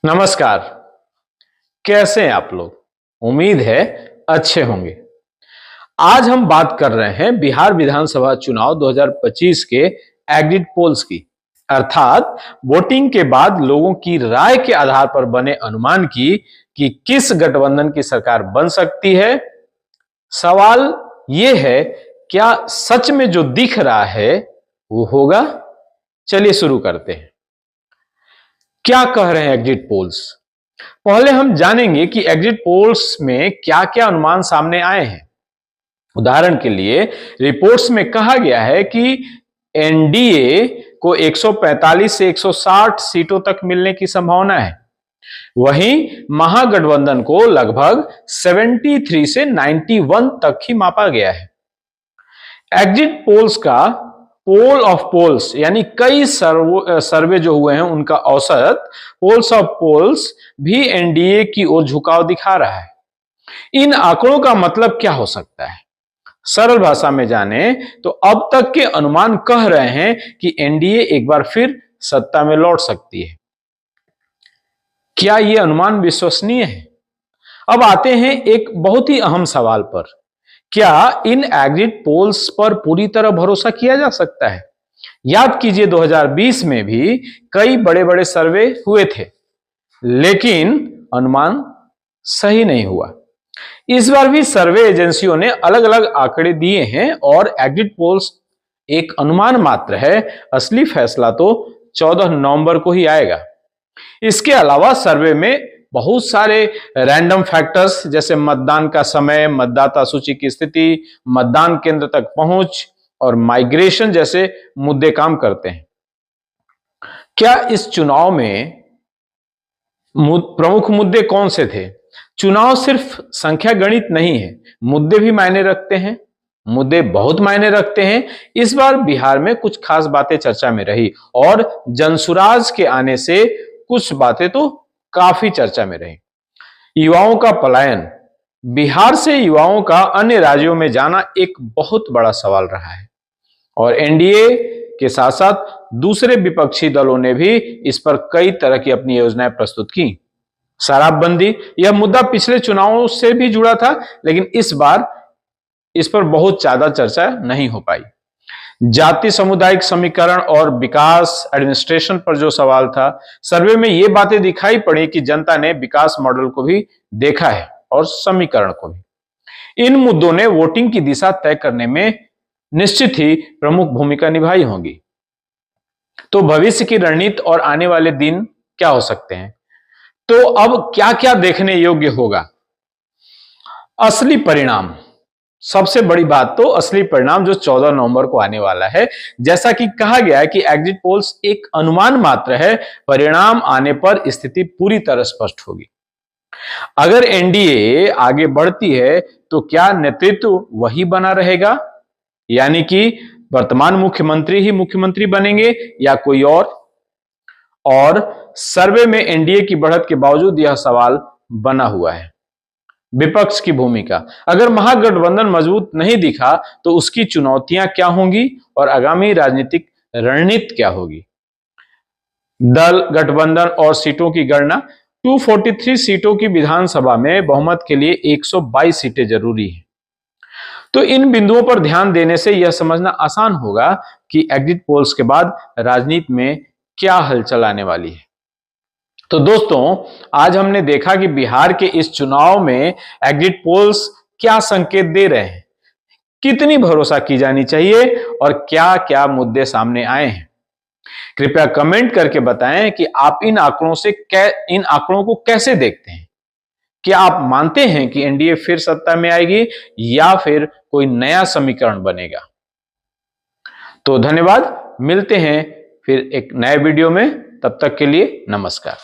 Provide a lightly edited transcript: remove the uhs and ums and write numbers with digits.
नमस्कार। कैसे हैं आप लोग? उम्मीद है अच्छे होंगे। आज हम बात कर रहे हैं बिहार विधानसभा चुनाव 2025 के एग्जिट पोल्स की, अर्थात वोटिंग के बाद लोगों की राय के आधार पर बने अनुमान की कि किस गठबंधन की सरकार बन सकती है। सवाल यह है, क्या सच में जो दिख रहा है वो होगा? चलिए शुरू करते हैं। क्या कह रहे हैं एग्जिट पोल्स? पहले हम जानेंगे कि एग्जिट पोल्स में क्या क्या अनुमान सामने आए हैं। उदाहरण के लिए रिपोर्ट्स में कहा गया है कि एनडीए को 145 से 160 सीटों तक मिलने की संभावना है। वहीं महागठबंधन को लगभग 73 से 91 तक ही मापा गया है। एग्जिट पोल्स का पोल ऑफ पोल्स यानी कई सर्वे जो हुए हैं उनका औसत पोल्स ऑफ पोल्स भी एनडीए की ओर झुकाव दिखा रहा है। इन आंकड़ों का मतलब क्या हो सकता है? सरल भाषा में जाने तो अब तक के अनुमान कह रहे हैं कि एनडीए एक बार फिर सत्ता में लौट सकती है। क्या यह अनुमान विश्वसनीय है? अब आते हैं एक बहुत ही अहम सवाल पर। क्या इन एग्जिट पोल्स पर पूरी तरह भरोसा किया जा सकता है? याद कीजिए 2020 में भी कई बड़े बड़े सर्वे हुए थे, लेकिन अनुमान सही नहीं हुआ। इस बार भी सर्वे एजेंसियों ने अलग अलग आंकड़े दिए हैं और एग्जिट पोल्स एक अनुमान मात्र है। असली फैसला तो 14 नवंबर को ही आएगा। इसके अलावा सर्वे में बहुत सारे रैंडम फैक्टर्स जैसे मतदान का समय, मतदाता सूची की स्थिति, मतदान केंद्र तक पहुंच और माइग्रेशन जैसे मुद्दे काम करते हैं। क्या इस चुनाव में प्रमुख मुद्दे कौन से थे? चुनाव सिर्फ संख्या गणित नहीं है, मुद्दे भी मायने रखते हैं। मुद्दे बहुत मायने रखते हैं। इस बार बिहार में कुछ खास बातें चर्चा में रही और जनसुराज के आने से कुछ बातें तो काफी चर्चा में रही। युवाओं का पलायन, बिहार से युवाओं का अन्य राज्यों में जाना एक बहुत बड़ा सवाल रहा है और एनडीए के साथ साथ दूसरे विपक्षी दलों ने भी इस पर कई तरह की अपनी योजनाएं प्रस्तुत की। शराबबंदी, यह मुद्दा पिछले चुनावों से भी जुड़ा था, लेकिन इस बार इस पर बहुत ज्यादा चर्चा नहीं हो पाई। जाति सामुदायिक समीकरण और विकास एडमिनिस्ट्रेशन पर जो सवाल था, सर्वे में ये बातें दिखाई पड़ी कि जनता ने विकास मॉडल को भी देखा है और समीकरण को भी। इन मुद्दों ने वोटिंग की दिशा तय करने में निश्चित ही प्रमुख भूमिका निभाई होगी। तो भविष्य की रणनीति और आने वाले दिन क्या हो सकते हैं? तो अब क्या क्या देखने योग्य होगा? असली परिणाम, सबसे बड़ी बात तो असली परिणाम जो 14 नवंबर को आने वाला है। जैसा कि कहा गया है कि एग्जिट पोल्स एक अनुमान मात्र है, परिणाम आने पर स्थिति पूरी तरह स्पष्ट होगी। अगर एनडीए आगे बढ़ती है तो क्या नेतृत्व वही बना रहेगा, यानी कि वर्तमान मुख्यमंत्री ही मुख्यमंत्री बनेंगे या कोई और सर्वे में एनडीए की बढ़त के बावजूद यह सवाल बना हुआ है। विपक्ष की भूमिका, अगर महागठबंधन मजबूत नहीं दिखा तो उसकी चुनौतियां क्या होंगी और आगामी राजनीतिक रणनीति क्या होगी? दल, गठबंधन और सीटों की गणना। 243 सीटों की विधानसभा में बहुमत के लिए 122 सीटें जरूरी हैं। तो इन बिंदुओं पर ध्यान देने से यह समझना आसान होगा कि एग्जिट पोल्स के बाद राजनीति में क्या हलचल आने वाली है। तो दोस्तों, आज हमने देखा कि बिहार के इस चुनाव में एग्जिट पोल्स क्या संकेत दे रहे हैं, कितनी भरोसा की जानी चाहिए और क्या क्या मुद्दे सामने आए हैं। कृपया कमेंट करके बताएं कि आप इन आंकड़ों को कैसे देखते हैं। क्या आप मानते हैं कि एनडीए फिर सत्ता में आएगी या फिर कोई नया समीकरण बनेगा? तो धन्यवाद, मिलते हैं फिर एक नए वीडियो में। तब तक के लिए नमस्कार।